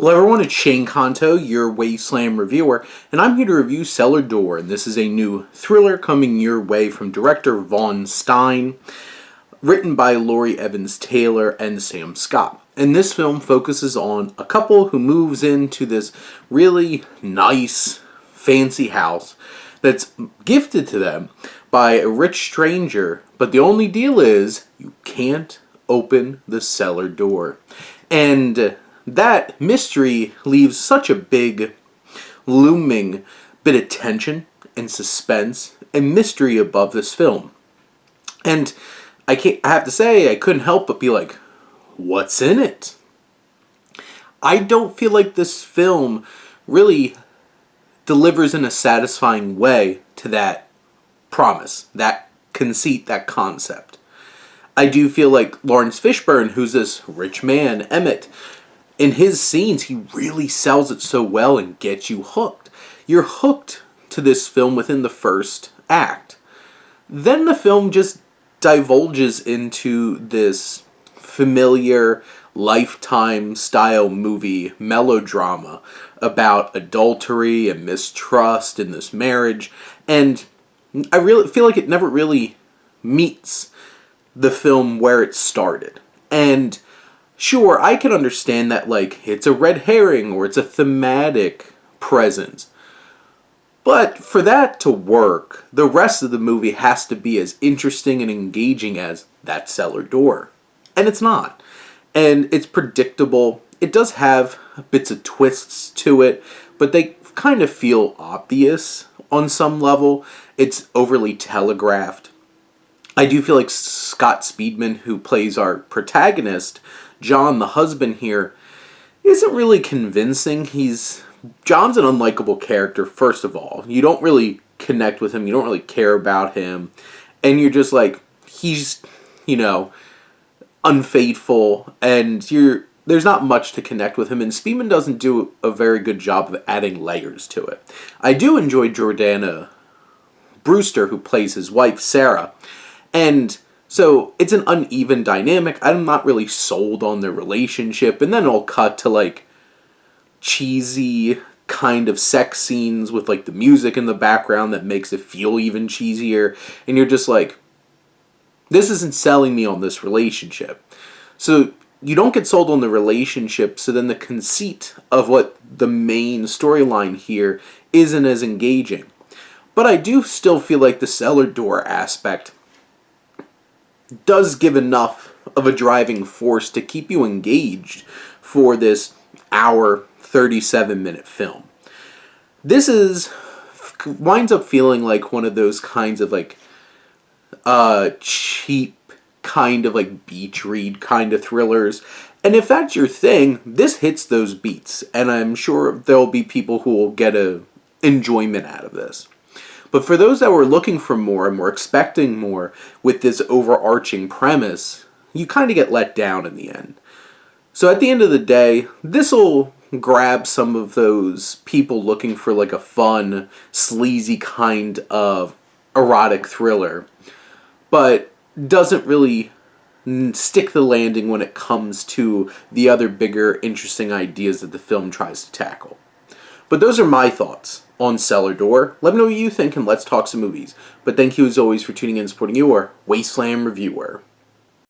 Hello everyone, it's Shane Kanto, your Wasteland reviewer, and I'm here to review Cellar, and this is a new thriller coming your way from director Vaughn Stein, written by Laurie Evans Taylor and Sam Scott. And this film focuses on a couple who moves into this really nice, fancy house that's gifted to them by a rich stranger, but the only deal is you can't open the cellar door. And that mystery leaves such a big, looming bit of tension and suspense and mystery above this film. And I have to say, I couldn't help but be like, what's in it? I don't feel like this film really delivers in a satisfying way to that promise, that conceit, that concept. I do feel like Lawrence Fishburne, who's this rich man, Emmett, in his scenes, he really sells it so well and gets you hooked. You're hooked to this film within the first act. Then the film just divulges into this familiar Lifetime-style movie melodrama about adultery and mistrust in this marriage. And I really feel like it never really meets the film where it started. And sure, I can understand that, like, it's a red herring or it's a thematic presence. But for that to work, the rest of the movie has to be as interesting and engaging as that cellar door. And it's not. And it's predictable. It does have bits of twists to it, but they kind of feel obvious on some level. It's overly telegraphed. I do feel like Scott Speedman, who plays our protagonist, John, the husband here, isn't really convincing. John's an unlikable character, first of all. You don't really connect with him. You don't really care about him. And you're just like, he's, unfaithful. And there's not much to connect with him. And Speedman doesn't do a very good job of adding layers to it. I do enjoy Jordana Brewster, who plays his wife, Sarah. And so it's an uneven dynamic. I'm not really sold on their relationship. And then it'll cut to, like, cheesy kind of sex scenes with, like, the music in the background that makes it feel even cheesier. And you're just like, this isn't selling me on this relationship. So you don't get sold on the relationship. So then the conceit of what the main storyline here isn't as engaging. But I do still feel like the cellar door aspect does give enough of a driving force to keep you engaged for this hour, 37-minute film. This winds up feeling like one of those kinds of, like, cheap kind of, like, beach read kind of thrillers. And if that's your thing, this hits those beats. And I'm sure there'll be people who will get a enjoyment out of this. But for those that were looking for more and were expecting more with this overarching premise, you kind of get let down in the end. So at the end of the day, this will grab some of those people looking for, like, a fun, sleazy kind of erotic thriller, but doesn't really stick the landing when it comes to the other bigger, interesting ideas that the film tries to tackle. But those are my thoughts on Cellar Door. Let me know what you think and let's talk some movies. But thank you as always for tuning in and supporting your Wasteland reviewer.